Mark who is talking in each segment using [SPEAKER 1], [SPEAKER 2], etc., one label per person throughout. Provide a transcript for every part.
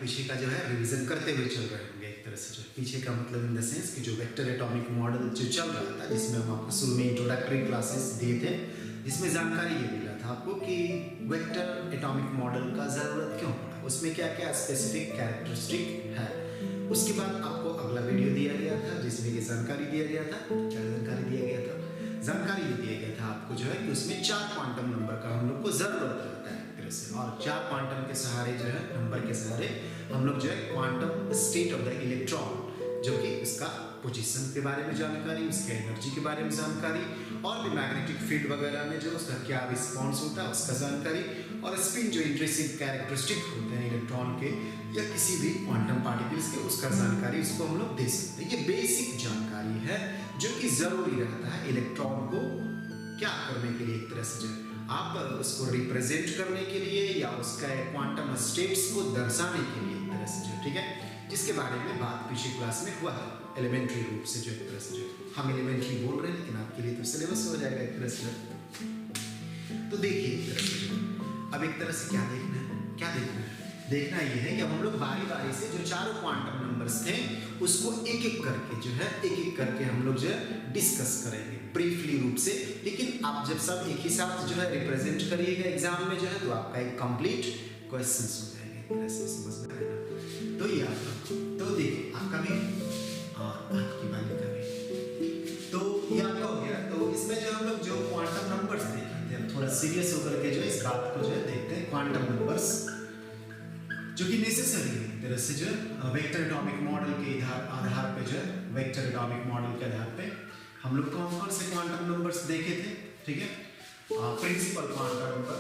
[SPEAKER 1] पीछे का जो है रिवीजन करते हुए चल रहे होंगे एक तरह से। जो पीछे का मतलब इन द सेंस कि जो वेक्टर एटॉमिक मॉडल जो चल रहा था, जिसमें हम आपको शुरू में इंट्रोडक्टरी क्लासेस दिए थे, जिसमें जानकारी ये मिला था आपको कि वेक्टर एटॉमिक मॉडल का ज़रूरत क्यों पड़ा, उसमें क्या क्या स्पेसिफिक कैरेक्टरिस्टिक है। उसके बाद आपको अगला वीडियो दिया गया था जिसमें कि जानकारी दिया गया था। क्या जानकारी दिया गया था? जानकारी ये दिया गया था आपको जो है कि उसमें 4 क्वांटम नंबर का हम लोग को ज़रूरत रहता है एक तरह से, और 4 क्वांटम के सहारे जो है, नंबर के सहारे हम लोग जो है quantum state of the electron, जो कि इसका पोजीशन के बारे में जानकारी, उसके एनर्जी के बारे में जानकारी, और भी मैग्नेटिक फील्ड वगैरह में जो उसका क्या रिस्पॉन्स होता है उसका जानकारी, और स्पिन जो इंट्रिंसिक कैरेक्टरिस्टिक होते हैं इलेक्ट्रॉन के या किसी भी क्वांटम पार्टिकल्स के, उसका जानकारी उसको हम लोग दे सकते हैं। ये बेसिक जानकारी है जो कि जरूरी रहता है इलेक्ट्रॉन को क्या करने के लिए, एक तरह से जो आप उसको रिप्रेजेंट करने के लिए या उसका क्वांटम स्टेट्स को दर्शाने के लिए, एक तरह से जो, ठीक है, जिसके बारे में बात पिछली क्लास में हुआ है एलिमेंट्री रूप से जो, एक तरह से जो हम एलिमेंट्री बोल रहे हैं लेकिन आपके लिए तो सिलेबस हो जाएगा एक तरह से। तो देखिए एक तरह से अब एक तरह से क्या देखना है, क्या देखना है, देखना ये है कि अब हम लोग बारी बारी से जो चारों क्वांटम नंबर्स थे उसको एक एक करके जो है, एक एक करके हम लोग जो है डिस्कस करेंगे ब्रीफली रूप से। लेकिन आप जब सब एक ही साथ जो है रिप्रेजेंट करिएगा एग्जाम में जो है, तो आपका एक कंप्लीट क्वेश्चंस हो जाएंगे एक तरह से, समझ में आएगा। तो ये आपका, तो देखिए आपका भी और आपकी वाली का भी, तो ये आपका हो गया। तो इसमें जो हम लोग जो क्वांटम नंबर्स देखे थे, थोड़ा सीरियस होकर के जो इस बात को जो है देखते हैं, क्वांटम नंबर्स जो कि नेसेसरी है एक तरह से जो वेक्टर एटॉमिक मॉडल के आधार पे जो है, वेक्टर एटॉमिक मॉडल के आधार पे हम लोग कौन कौन से क्वांटम नंबर्स देखे थे, ठीक है। प्रिंसिपल क्वांटम नंबर,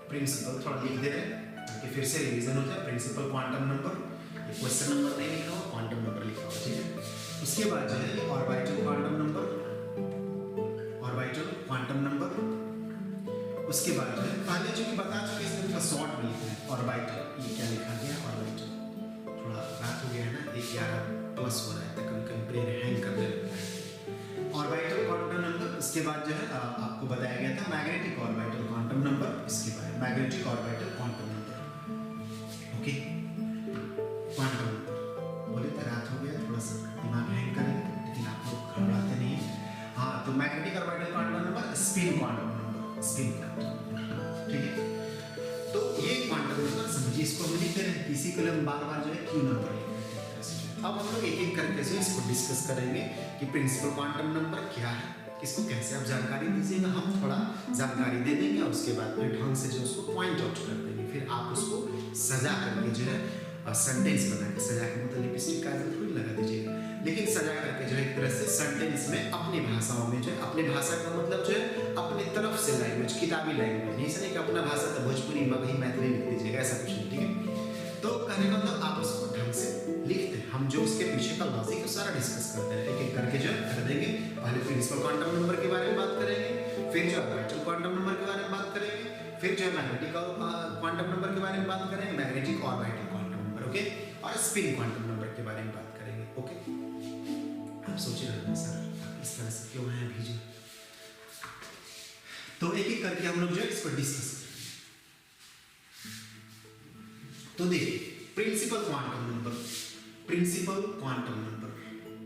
[SPEAKER 1] प्रिंसिपल थोड़ा लिख दे रहे हैं ताकि फिर से रिवीजन हो जाए। प्रिंसिपल क्वांटम नंबर, ये क्वेश्चन नंबर नहीं लिखा हो, क्वांटम नंबर लिखा हो, ठीक है। उसके बाद जो है orbital quantum number, orbital quantum number. उसके बाद जो है पहले जो कि बता चुके इसमें थोड़ा शॉर्ट में लिखना है ऑर्बिटल, ये क्या लिखा गया ऑर्बिटल, थोड़ा रात हो गया है ना, 11+ हो रहा है, तक कहीं ब्रेन हैंग करने लगता है। ऑर्बिटल क्वांटम नंबर, उसके बाद जो है आपको बताया गया था मैग्नेटिक ऑर्बिटल क्वांटम नंबर, इसके बाद magnetic orbital quantum number, okay. Quantum number बोले तो रात हो गया, थोड़ा सा दिमाग हैंग करेगा लेकिन आप लोग घबराते नहीं है। हाँ, तो magnetic orbital quantum number, spin quantum number, spin quantum, ठीक है। तो ये क्वांटम नंबर समझिए, इसको हम लिखते हैं, इसी को हम बार बार जो है क्यू नंबर लिखते हैं। अब हम लोग एक एक करके जो इसको डिस्कस करेंगे कि प्रिंसिपल क्वांटम नंबर क्या है, इसको कैसे आप जानकारी दीजिएगा, हम थोड़ा जानकारी दे देंगे और उसके बाद फिर ढंग से जो उसको पॉइंट आउट कर देंगे, फिर आप उसको सजा करके जो है सेंटेंस बना के, सजा के मतलब लिपस्टिक का थोड़ी लगा दीजिएगा, लेकिन सजा करके जो है एक तरह से सेंटेंस में अपनी भाषाओं में जो है, अपनी भाषा का मतलब जो है अपनी तरफ से लैंग्वेज, किताबी लैंग्वेज, नहीं सही कि अपना भाषा तो भोजपुरी मगही मैथिली लिख दीजिएगा, ऐसा कुछ नहीं, ठीक है। तो कहने का मतलब आप उसको ढंग से लिखते हैं, हम जो उसके पीछे का लॉजिक है सारा डिस्कस करते हैं, एक एक करके जो है कर देंगे। पहले प्रिंसिपल क्वांटम नंबर के बारे में बात करेंगे, फिर जो ऑर्बिटल क्वांटम नंबर के बारे में बात करेंगे, फिर जो है मैग्नेटिक क्वांटम नंबर के बारे में बात करेंगे, magnetic orbital quantum number, okay, और स्पिन क्वांटम नंबर के बारे में बात करेंगे, ओके। आप सोच रहे हैं सर इस तरह से क्यों है अभी जो, तो एक एक करके हम लोग जो है इस पर डिस्कस करेंगे। तो देखिए principal quantum number, principal quantum number,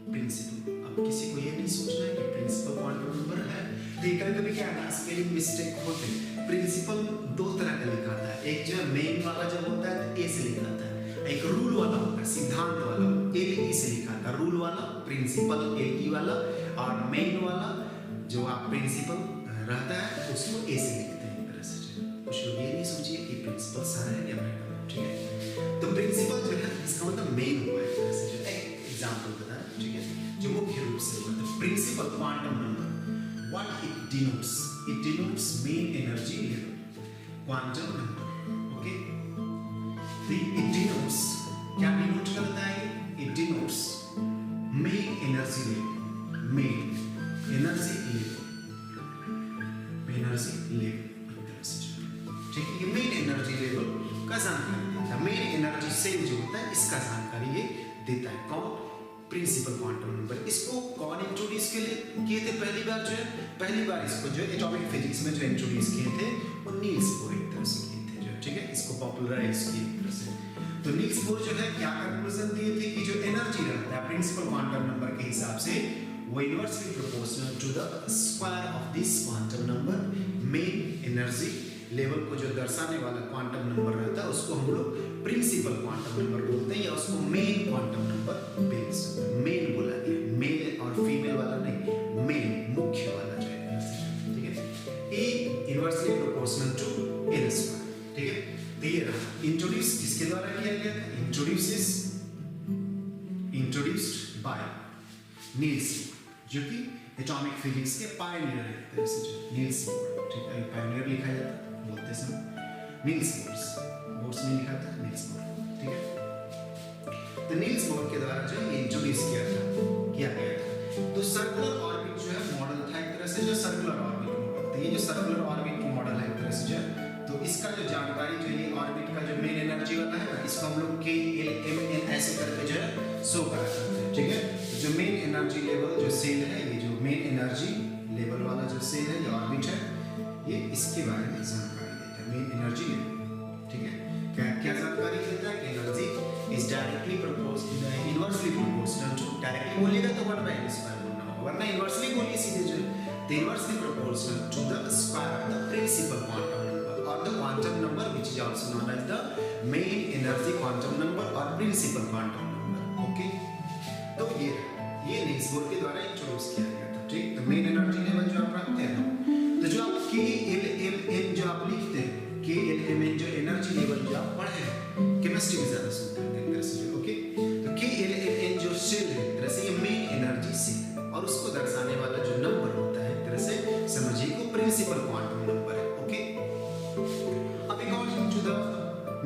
[SPEAKER 1] principal, अब किसी को ये नहीं सोचना है कि प्रिंसिपल क्वांटम नंबर है, तो कभी क्या है स्पेलिंग मिस्टेक होते हैं। प्रिंसिपल दो तरह का लिखा आता है, एक जो है मेन वाला जब होता है तो ए से लिखा आता है, एक रूल वाला होता है, सिद्धांत वाला ए से लिखा आता है, रूल वाला प्रिंसिपल ए वाला, और मेन वाला जो आप प्रिंसिपल रहता है उसको ए से लिखते हैं एक तरह से। कुछ लोग ये नहीं सोचिए कि प्रिंसिपल सारा है या नहीं, ठीक है। तो प्रिंसिपल जो है इसका मतलब मेन हुआ है एक तरह से, जो एक एग्जांपल बताएं, ठीक है, जो मुख्य रूप से होता है principal quantum number, what it denotes, it denotes main energy level, quantum number, okay. It denotes, क्या डिनोट करता है, it denotes main energy level, main energy level, energy level, ठीक है। ये मेन एनर्जी लेवल का जानकारी देता है, मेन एनर्जी सेल जो होता है इसका जानकारी ये देता है, कौन, प्रिंसिपल क्वांटम नंबर। इसको कौन इंट्रोड्यूस किए थे पहली बार, जो है पहली बार इसको जो एटॉमिक फिजिक्स में जो इंट्रोड्यूस किए थे वो नील्स बोर एक तरह से किए थे, जो ठीक है, इसको पॉपुलराइज किए एक तरह से। तो नील्स बोर जो है क्या कंक्लूजन दिए थे कि जो एनर्जी रहता है प्रिंसिपल क्वांटम नंबर के हिसाब से वो inversely proportional to the square of this quantum number. Main energy level को जो दर्शाने वाला क्वांटम नंबर रहता है उसको हम लोग प्रिंसिपल क्वांटम नंबर बोलते हैं या उसको मेन क्वांटम नंबर बोलते हैं। मेन बोला गया, मेल और फीमेल वाला नहीं, मेन मुख्य वाला जो है, ठीक है। A inversely proportional to N square, ठीक है। तो ये रहा इंट्रोड्यूस किसके द्वारा किया गया था? इंट्रोड्यूस्ड बाय नील्स बोर, जो कि एटॉमिक फिजिक्स के पायनियर है, नील्स बोर, ठीक है। पायनियर लिखा जाता है बोलते समय नील्स बोर्स में लिखा था नील्स बोर, ठीक है। तो नील्स बोर के द्वारा जो ये इंट्रोड्यूस किया गया था। तो सर्कुलर ऑर्बिट जो है मॉडल था एक तरह से, जो सर्कुलर ऑर्बिट मॉडल। तो ये जो सर्कुलर ऑर्बिट मॉडल है एक तरह से जो, तो इसका जो जानकारी जो ये ऑर्बिट का जो मेन एनर्जी वाला है ना, इसको हम लोग के एल एम एन ऐसे करके जो है शो करा करते हैं, ठीक है। जो मेन एनर्जी लेवल जो सेल है, ये जो मेन एनर्जी लेवल वाला जो सेल है, ये ऑर्बिट है, ये इसके बारे में जानकारी देता है, मेन एनर्जी लेवल, ठीक है। क्या जानकारी देता है कि energy is directly inversely proportional to, directly बोलिएगा तो 1/2 बोलना होगा, वरना इनवर्सली बोलिए सीधे जो, तो inversely proportional to the square of the principal quantum number और the quantum number which is also known as the main energy quantum number और प्रिंसिपल क्वांटम नंबर, ओके। तो ये नील्स बोर के द्वारा इंट्रोड्यूस किया गया था, ठीक। तो मेन एनर्जी लेवल जो आप रखते हैं, तो जो आप के एल एम एन जो आप लिखते हैं, के एल एम एन जो एनर्जी लेवल जो आप पढ़े हैं केमिस्ट्री में ज्यादा सुनते हैं एक तरह से, ओके। तो के एल एम एन जो सेल है एक तरह से ये मेन एनर्जी सेल है और उसको दर्शाने वाला जो नंबर होता है एक तरह से समझिए को प्रिंसिपल क्वांटम नंबर है, ओके। अब according to the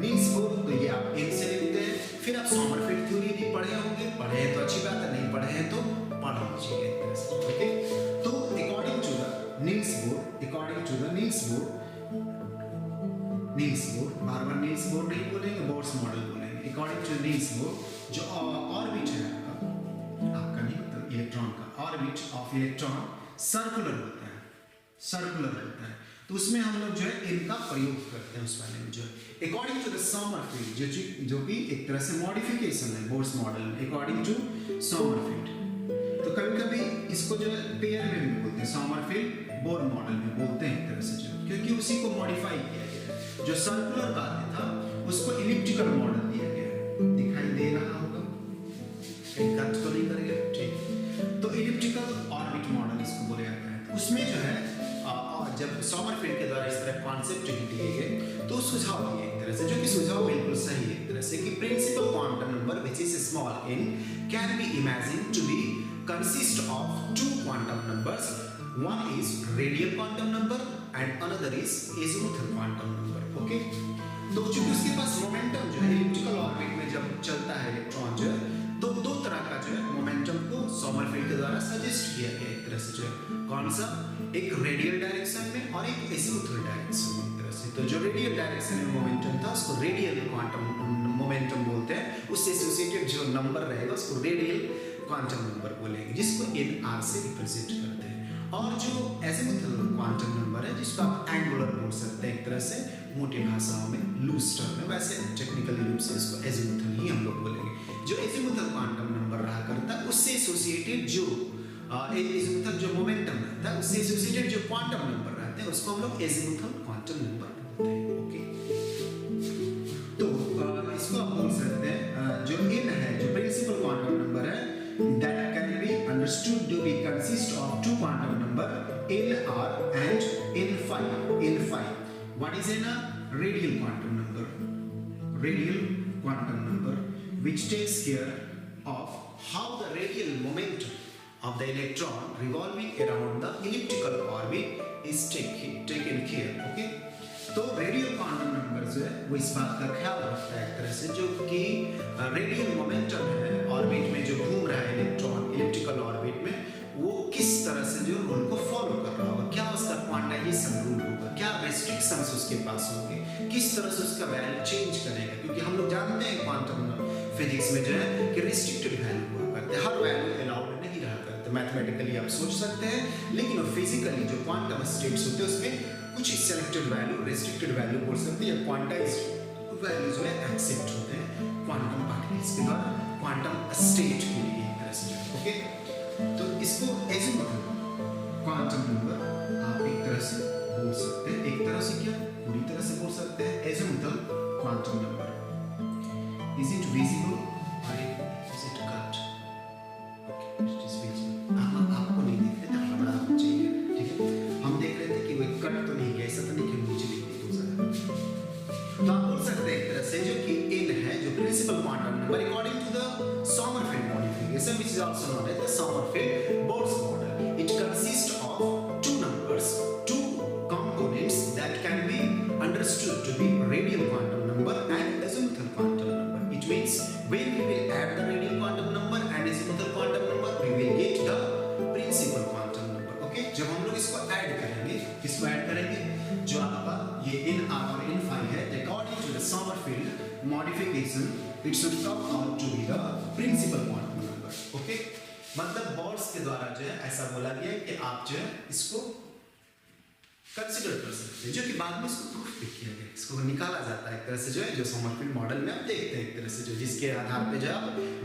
[SPEAKER 1] Niels Bohr, तो ये आप एन से लिखते हैं। फिर आप सोमरफेल्ड थ्योरी भी पढ़े होंगे, पढ़े हैं तो अच्छी बात है, नहीं पढ़े हैं तो पढ़ लीजिए एक तरह से, ओके। तो according to the Niels Bohr, बार-बार नील्स बोर नहीं बोलेंगे, बोर्स मॉडल बोलेंगे। अकॉर्डिंग टू नील्स बोर, जो ऑर्बिट है आपका नहीं मतलब इलेक्ट्रॉन का ऑर्बिट ऑफ इलेक्ट्रॉन सर्कुलर होता है, तो उसमें हम लोग जो है इनका प्रयोग करते हैं उस वाले में जो अकॉर्डिंग टू द सोमरफेल्ड, जो कि एक तरह से मॉडिफिकेशन है बोर्स मॉडल में, अकॉर्डिंग टू सोमरफेल्ड। तो कभी-कभी इसको जो है पेयर में भी बोलते हैं, सोमरफेल्ड बोर मॉडल में बोलते हैं एक तरह से, जो क्योंकि उसी को मॉडिफाई किया गया है। जो सर्कुलर बातें था उसको इलिप्टिकल मॉडल दिया गया है, दिखाई दे रहा होगा, कहीं कट तो नहीं करेगा, ठीक। तो इलिप्टिकल ऑर्बिट मॉडल इसको बोला जाता है। उसमें जो है जब सोमरफेल्ड के द्वारा इस तरह कॉन्सेप्ट दिए गए तो सुझाव दिए एक तरह से, जो कि सुझाव बिल्कुल सही है एक तरह से, कि principal quantum number which is small n can be imagine to be consist of two quantum numbers. One is radial quantum number and another is azimuthal quantum number. Okay? तो चूंकि उसके पास मोमेंटम जो है इलिप्टिकल ऑर्बिट में जब चलता है electron जो है, तो दो तरह का जो है मोमेंटम को सोमरफेल्ड के द्वारा सजेस्ट किया गया एक तरह से, जो है कौन सा, एक रेडियल डायरेक्शन में और एक एजिमुथल डायरेक्शन में एक तरह से। तो जो रेडियल डायरेक्शन में मोमेंटम था उसको रेडियल क्वांटम मोमेंटम बोलते हैं, उससे एसोसिएटेड जो नंबर रहेगा उसको रेडियल क्वांटम नंबर बोलेंगे, जिसको NR से रिप्रेजेंट करते हैं। और जो एजिमुथल क्वांटम नंबर है जिसको आप एंगुलर बोल सकते हैं एक तरह से मोटी भाषाओं में, लूज टर्म में, वैसे टेक्निकली रूप से इसको एजिमुथल ही हम लोग बोलेंगे। जो एजिमुथल क्वांटम नंबर रहा करता है उससे एसोसिएटेड जो एजिमुथल जो मोमेंटम रहता है उससे एसोसिएटेड जो क्वांटम नंबर रहते हैं उसको हम लोग एजिमुथल क्वांटम नंबर बोलते हैं, ओके। तो इसको आप बोल सकते हैं जो n है, जो प्रिंसिपल क्वांटम नंबर है, that can be understood to be consist of two quantum number nr and n5. What is nr? Radial quantum number which takes care of how the radial momentum of the electron revolving around the elliptical orbit is taken care, okay? तो radial quantum number जो है वो इस बात का ख्याल रखता है एक तरह से, जो कि रेडियल मोमेंटम है ऑर्बिट में जो घूम रहा है इलेक्ट्रॉन इलिप्टिकल ऑर्बिट में, वो किस तरह से जो रूल को फॉलो कर रहा होगा, क्या उसका क्वांटाइजेशन रूल होगा, क्या रेस्ट्रिक्शंस उसके पास होंगे, किस तरह से उसका वैल्यू चेंज करेगा। क्योंकि हम लोग जानते हैं क्वांटम फिजिक्स में जो है कि रिस्ट्रिक्टेड वैल्यू हुआ करते हैं, हर वैल्यू अलाउड नहीं रहा करते। मैथमेटिकली आप सोच सकते हैं, लेकिन फिजिकली जो क्वांटम स्टेट्स होते हैं उसमें कुछ सेलेक्टेड वैल्यू, रेस्ट्रिक्टेड वैल्यू बोल सकते हैं या क्वांटाइज्ड वैल्यू जो है एक्सेप्ट होते हैं क्वांटम पार्टिकल्स के द्वारा क्वांटम स्टेट के लिए एक तरह से जो है। ओके, तो इसको एजिमुथल क्वांटम नंबर आप एक तरह से बोल सकते हैं, एक तरह से क्या पूरी तरह से बोल सकते हैं azimuthal quantum number. Is it visible और is it cut? Okay, it is visible. आपको नहीं दिख रहा था, बड़ा होना चाहिए, ठीक है। हम देख रहे थे कि वो कट तो नहीं गया, ऐसा तो नहीं कि नीचे दिख रही तो ज्यादा। तो आप बोल सकते हैं एक तरह से जो कि n है, जो principal quantum number according to the Sommerfeld modification, which is also known as the Sommerfeld-Bohr's model. It consists of two numbers, two components that can be understood to be radial quantum number and azimuthal quantum number. It means when we will add the radial quantum number and azimuthal quantum number, we will get the principal quantum number. Okay? जब हम लोग इसको add करेंगे, किसको add करेंगे? जो आपका ये n r और n phi है, according to the Sommerfeld modification, it should come out to be the principal quantum number. Okay? मतलब बोर्स के द्वारा जो है ऐसा बोला गया है कि आप जो है इसको कंसीडर कर सकते हैं, जो कि बाद में इसको प्रूफ भी किया गया, इसको निकाला जाता है एक तरह से जो है, जो समरफील्ड मॉडल में आप देखते हैं एक तरह से जो, जिसके आधार पे जो है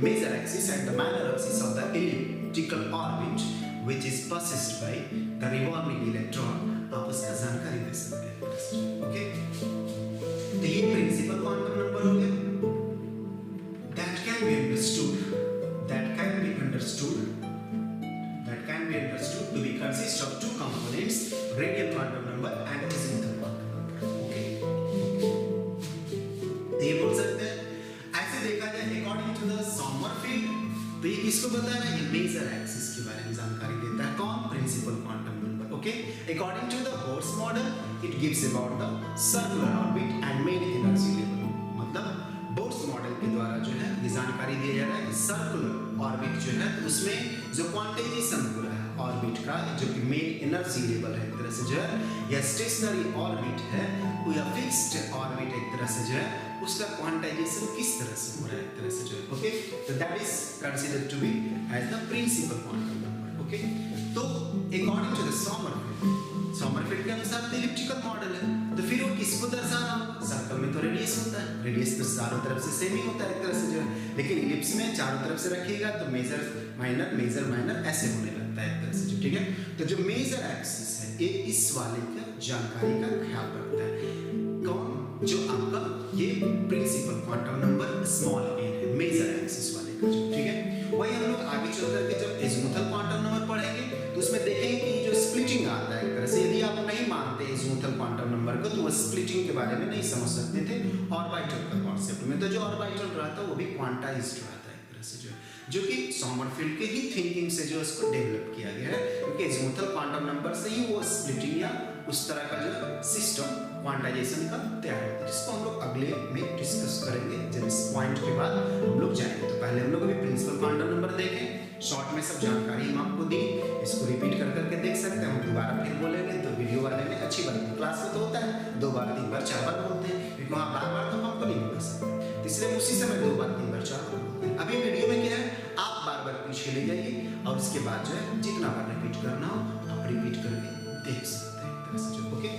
[SPEAKER 1] major axis and the minor axis of the elliptical orbit which is possessed by the revolving electron, आप उसका जानकारी दे सकते हैं एक तरह से। ओके, तो ये प्रिंसिपल क्वांटम नंबर हो गया, that can be understood to be consist of two components, radial quantum number and azimuthal quantum number. Okay, ये बोल सकते हैं। ऐसे देखा जाए अकॉर्डिंग टू द Sommerfeld, तो ये किसको बताया ना, ये मेजर एक्सिस के बारे में जानकारी देता है, कौन? Principal quantum number. Okay, according to the Bohr's model, it gives about the circular orbit and main energy level। मतलब बोर्स मॉडल के द्वारा जो है ये जानकारी दिया जा रहा है कि सर्कुलर ऑर्बिट जो है उसमें जो क्वांटाइजेशन हो रहा है ऑर्बिट का, जो कि मेन एनर्जी लेवल है एक तरह से जो है, या स्टेशनरी ऑर्बिट है या फिक्स्ड ऑर्बिट एक तरह से जो है, उसका क्वांटाइजेशन किस तरह से हो रहा है एक तरह से जो है। ओके, तो that is considered to be as the principal quantum number. Okay, तो अकॉर्डिंग टू द Sommerfeld के अनुसार इलिप्टिकल मॉडल है, तो फिर वो किसको दर्शा रहा है? सर्कल में तो रेडियस होता है, रेडियस तो चारों तरफ से सेम ही होता है एक तरह से जो है, लेकिन इलिप्स में चारों तरफ से रखिएगा तो मेजर माइनर ऐसे होने लगता है एक तरह से जो, ठीक है। तो जो मेजर एक्सिस है ये इस वाले का जानकारी का ख्याल रखता है, कौन? जो आपका ये principal quantum number small n है, मेजर एक्सिस वाले का जो, ठीक है। वही हम लोग आगे चल करके जब एजिमुथल क्वांटम नंबर पढ़ेंगे तो उसमें देखेंगे कि जो स्प्लिटिंग आता है एक तरह से, यदि आप नहीं मानते एजिमुथल क्वांटम नंबर को तो वो स्प्लिटिंग के बारे में नहीं समझ सकते थे ऑर्बिटल का कॉन्सेप्ट में, तो जो ऑर्बिटल रहता है वो भी क्वांटाइज्ड रहता है एक तरह से जो कि Sommerfeld के ही थिंकिंग से जो उसको डेवलप किया गया है, क्योंकि एजिमुथल क्वांटम नंबर से ही वो स्प्लिटिंग या उस तरह का जो सिस्टम क्वांटाइजेशन का तैयार होता है, जिसको हम लोग अगले में डिस्कस करेंगे जब इस पॉइंट के बाद हम लोग जाएंगे। तो पहले हम लोग अभी प्रिंसिपल क्वांटम नंबर देखें, शॉर्ट में सब जानकारी हम आपको दी, इसको रिपीट कर करके देख सकते हैं, हम दोबारा फिर बोलेंगे तो वीडियो वाले में अच्छी बात है, क्लास में तो होता है 2 बार 3 बार 4 बार बोलते हैं, क्योंकि वहाँ बार-बार तो हमको नहीं बोल सकते, इसलिए उसी समय 2 बार 3 बार 4 बार बोलते हैं। अभी वीडियो में क्या है, आप बार-बार पीछे ले जाइए और उसके बाद जो है जितना बार रिपीट करना हो आप रिपीट करके देख सकते हैं एक तरह से जो। ओके,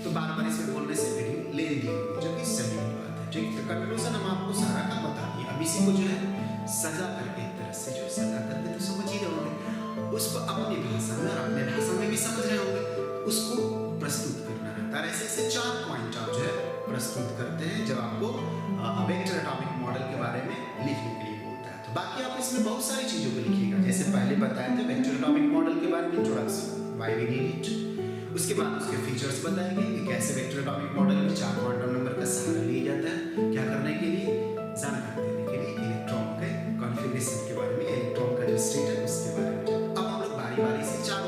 [SPEAKER 1] तो बार-बार इसमें बोलने से वीडियो ले ली जो कि सही बात है, ठीक। तो कंक्लूजन हम आपको सारा का बता दिए, अब इसी को जो है सजा करके एक तरह से जो सजा करके तो समझ ही रहे होंगे, उसको अपनी भाषा में और अपने भाषा में भी समझ रहे होंगे, उसको प्रस्तुत करना रहता है। ऐसे 4 पॉइंट आप जो है प्रस्तुत करते हैं जब आपको वेक्टर एटॉमिक मॉडल के बारे में लिखने के लिए बोलता है। तो बाकी आप इसमें बहुत सारी चीजों को लिखिएगा, जैसे पहले बताए थे वेक्टर एटॉमिक मॉडल के बारे में introduction, why we need it, उसके बाद उसके फीचर्स बताएंगे कि कैसे वेक्टर एटॉमिक मॉडल में 4 क्वांटम नंबर का सहारा लिया जाता है, क्या करने के लिए, जानकारी देने के लिए, इलेक्ट्रॉन के कॉन्फ़िगरेशन के बारे में, इलेक्ट्रॉन का जो स्टेट है उसके बारे में। अब हम लोग बारी-बारी से 4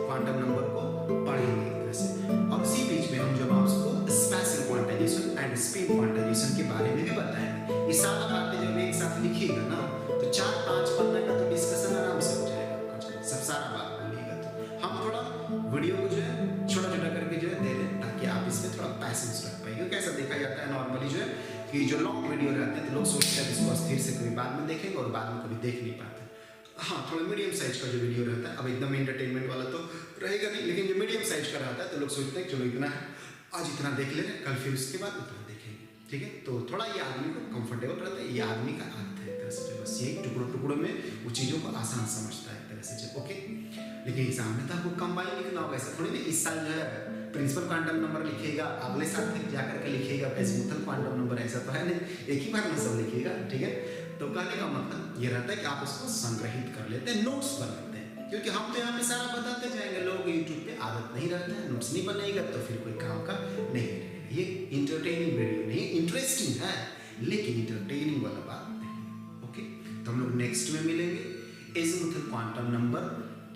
[SPEAKER 1] क्वांटम नंबर को पढ़ेंगे एक तरह से, और इसी बीच में हम जब आपको special quantization and spin quantization के बारे में भी बताएंगे। ये सारा बातें जब एक साथ लिखिएगा ना तो 4-5 पन्ने का तो डिस्कशन आराम से हो जाएगा आपका, सब सारा बात बोलिएगा। तो हम थोड़ा वीडियो को जो है छोटा-छोटा करके जो है दे दें ताकि आप इसमें थोड़ा पैसेंस रख पाइए, क्योंकि ऐसा देखा जाता है नॉर्मली जो है कि जो लॉन्ग वीडियो रहते हैं तो लोग सोचते हैं इसको स्थिर से कभी बाद में देखेंगे और बाद में कभी देख नहीं पाते। हाँ, थोड़ा मीडियम साइज का जो वीडियो रहता है, अब एकदम एंटरटेनमेंट वाला तो रहेगा नहीं, लेकिन जो मीडियम साइज का रहता है तो लोग सोचते हैं चलो इतना है, आज इतना देख ले, कल फिर उसके बाद उतना देखेंगे। ठीक है, तो थोड़ा ये आदमी को कंफर्टेबल रहता है, ये आदमी का अर्थ है एक तरह से, बस यही टुकड़ों टुकड़ों में वो चीज़ों को आसान समझता है एक तरह से। ओके, लेकिन एग्जाम में तो आपको कंबाइन लिखना होगा, ऐसा थोड़ी ना इस साल जो है प्रिंसिपल क्वांटम नंबर लिखिएगा, अगले साल तक जाकर के लिखिएगा एजीमुथल क्वांटम नंबर, ऐसा तो है नहीं, एक ही बार में सब लिखिएगा। ठीक है, तो कहने का मतलब ये रहता है कि आप इसको संग्रहित कर लेते हैं, नोट्स बना लेते हैं, क्योंकि हम तो यहाँ पे सारा बताते जाएंगे, लोग यूट्यूब पे आदत नहीं रहता है, नोट्स नहीं बनेगा तो फिर कोई काम का नहीं रहेगा। ये इंटरटेनिंग वीडियो नहीं, इंटरेस्टिंग है लेकिन इंटरटेनिंग वाला बात नहीं। ओके, तो हम लोग नेक्स्ट में मिलेंगे। एजीमुथल क्वांटम नंबर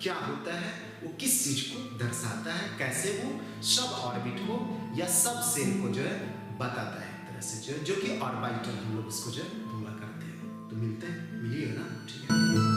[SPEAKER 1] क्या होता है, वो किस चीज को दर्शाता है, कैसे वो सब ऑर्बिट को या सब सेल को जो है बताता है एक तरह से, जो कि ऑर्बिटल हम लोग इसको जो है बोला करते हैं। तो मिलते हैं, मिलिएगा ना, ठीक है।